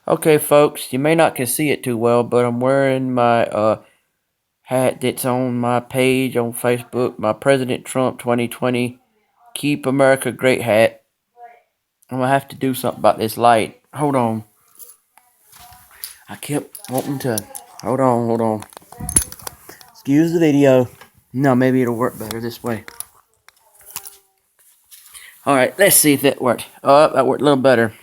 Okay, folks, you may not can see it too well, but I'm wearing my hat that's on my page on Facebook, my President Trump 2020 Keep America Great hat. I'm gonna have to do something about this light. Hold on. I kept wanting to. Hold on. Excuse the video. No, maybe it'll work better this way. Alright, let's see if that worked. Oh, that worked a little better.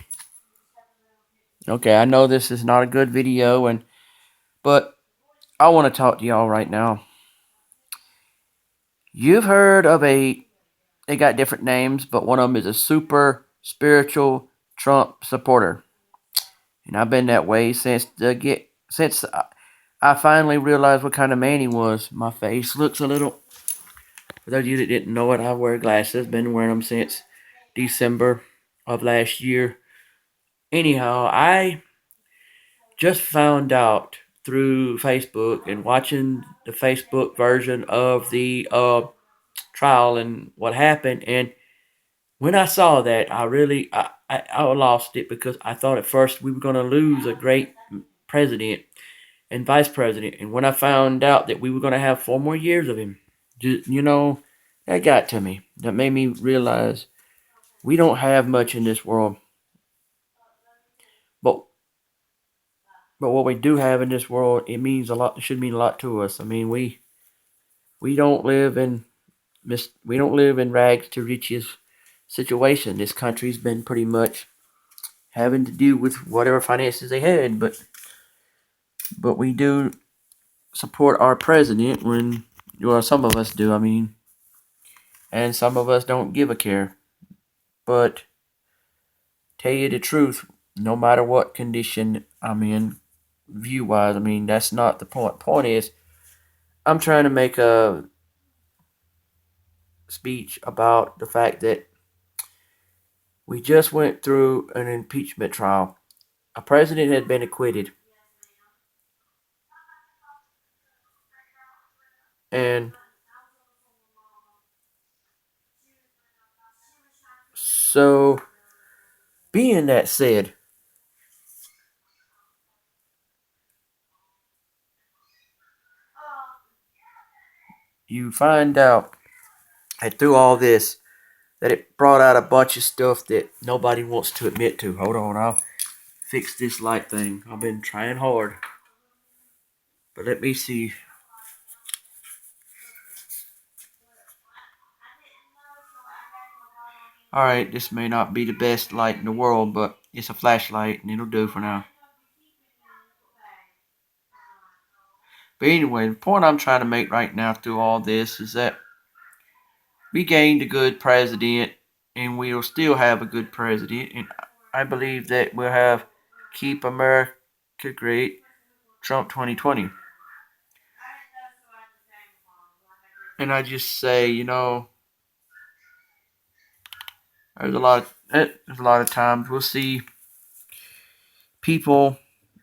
Okay, I know this is not a good video, but I want to talk to y'all right now. You've heard of they got different names, but one of them is a super spiritual Trump supporter. And I've been that way since I finally realized what kind of man he was. My face looks a little. For those of you that didn't know it, I wear glasses. Been wearing them since December of last year. Anyhow, I just found out through Facebook and watching the Facebook version of the trial and what happened. And when I saw that, I lost it because I thought at first we were going to lose a great president and vice president. And when I found out that we were going to have 4 more years of him, that got to me. That made me realize we don't have much in this world. But what we do have in this world, it means a lot. It should mean a lot to us. I mean, we don't live in rags to riches situation. This country's been pretty much having to deal with whatever finances they had, but we do support our president when, well, some of us do. I mean, and some of us don't give a care. But tell you the truth, no matter what condition I'm in, view wise, I mean that's not the point. Point is, I'm trying to make a speech about the fact that we just went through an impeachment trial. A president had been acquitted, and so being that said, you find out that through all this, that it brought out a bunch of stuff that nobody wants to admit to. Hold on, I'll fix this light thing. I've been trying hard. But let me see. Alright, this may not be the best light in the world, but it's a flashlight and it'll do for now. But anyway, the point I'm trying to make right now through all this is that we gained a good president and we'll still have a good president. And I believe that we'll have Keep America Great Trump 2020. And I just say, there's a lot of times we'll see people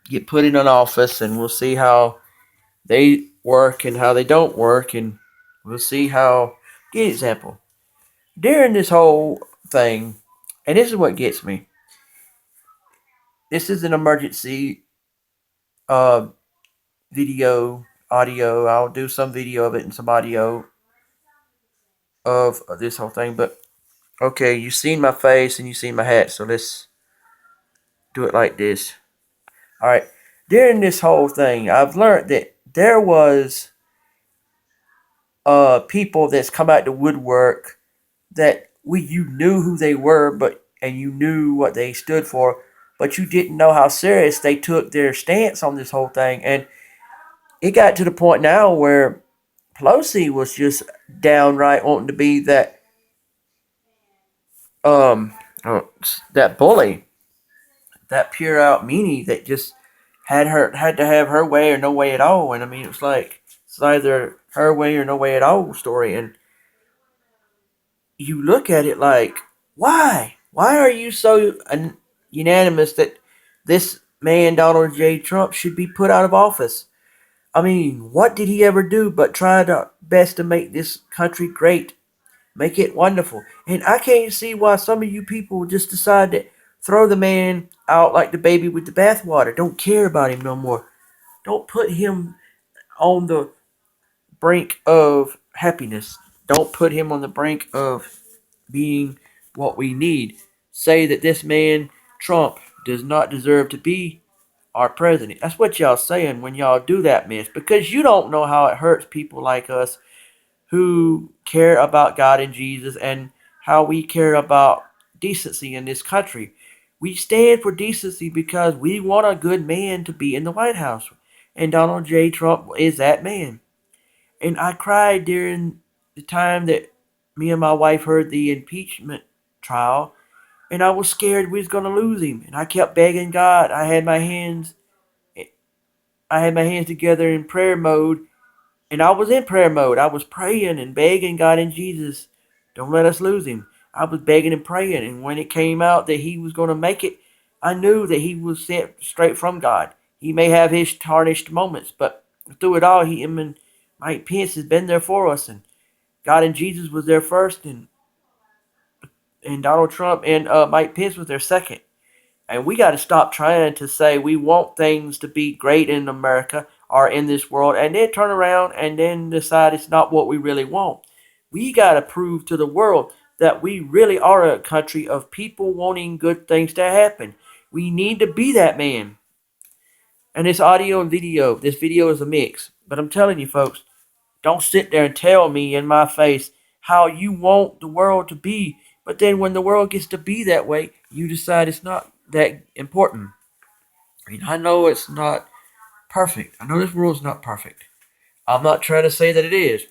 get put in an office and we'll see how they work and how they don't work, and we'll see how. Give an example. During this whole thing, and this is what gets me. This is an emergency uh, video, audio. I'll do some video of it and some audio of this whole thing. But okay, you've seen my face and you've seen my hat, so let's do it like this. All right. During this whole thing, I've learned that there was people that's come out the woodwork that you knew who they were, and you knew what they stood for, but you didn't know how serious they took their stance on this whole thing. And it got to the point now where Pelosi was just downright wanting to be um uh, that bully, that pure out meanie that just had to have her way or no way at all. And I mean, it's like it's either her way or no way at all story. And you look at it like, why? Why are you so unanimous that this man, Donald J. Trump, should be put out of office? I mean, what did he ever do but try to best to make this country great, make it wonderful? And I can't see why some of you people just decide that Throw the man out like the baby with the bathwater. Don't care about him no more. Don't put him on the brink of happiness. Don't put him on the brink of being what we need. Say that this man, Trump, does not deserve to be our president. That's what y'all saying when y'all do that mess. Because you don't know how it hurts people like us who care about God and Jesus and how we care about decency in this country. We stand for decency because we want a good man to be in the White House. And Donald J. Trump is that man. And I cried during the time that me and my wife heard the impeachment trial, and I was scared we was gonna lose him. And I kept begging God. I had my hands together in prayer mode, and I was in prayer mode. I was praying and begging God and Jesus, don't let us lose him. I was begging and praying, and when it came out that he was gonna make it, I knew that he was sent straight from God. He may have his tarnished moments, but through it all, him and Mike Pence has been there for us, and God and Jesus was there first, and Donald Trump and Mike Pence was there second. And we got to stop trying to say we want things to be great in America or in this world and then turn around and then decide it's not what we really want. We got to prove to the world that we really are a country of people wanting good things to happen. We need to be that man. And this audio and video, this video is a mix. But I'm telling you, folks, don't sit there and tell me in my face how you want the world to be. But then when the world gets to be that way, you decide it's not that important. I mean, I know it's not perfect. I know this world's not perfect. I'm not trying to say that it is.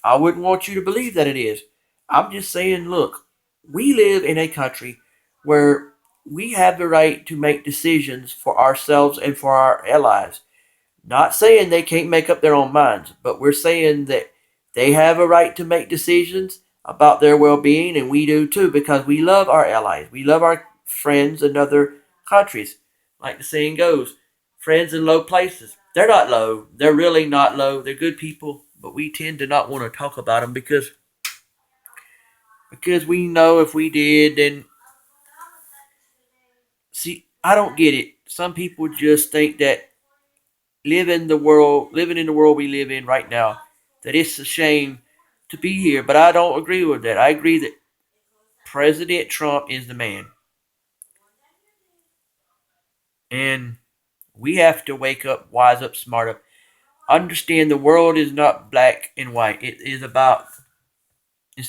I wouldn't want you to believe that it is. I'm just saying, look, we live in a country where we have the right to make decisions for ourselves and for our allies. Not saying they can't make up their own minds, but we're saying that they have a right to make decisions about their well being, and we do too, because we love our allies. We love our friends in other countries. Like the saying goes, friends in low places. They're not low. They're really not low. They're good people, but we tend to not want to talk about them because we know if we did, then see, I don't get it. Some people just think that living in the world we live in right now, that it's a shame to be here. But I don't agree with that. I agree that President Trump is the man, and we have to wake up, wise up, smart up, understand the world is not black and white. It's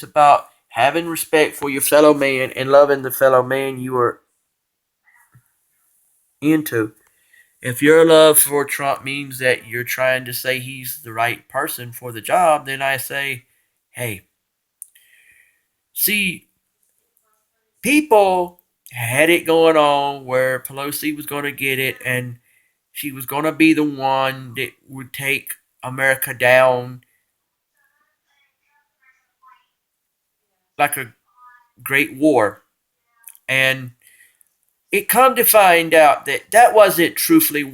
about having respect for your fellow man and loving the fellow man you are into. If your love for Trump means that you're trying to say he's the right person for the job, then I say, hey, see, people had it going on where Pelosi was going to get it and she was going to be the one that would take America down like a great war. And it come to find out that that wasn't truthfully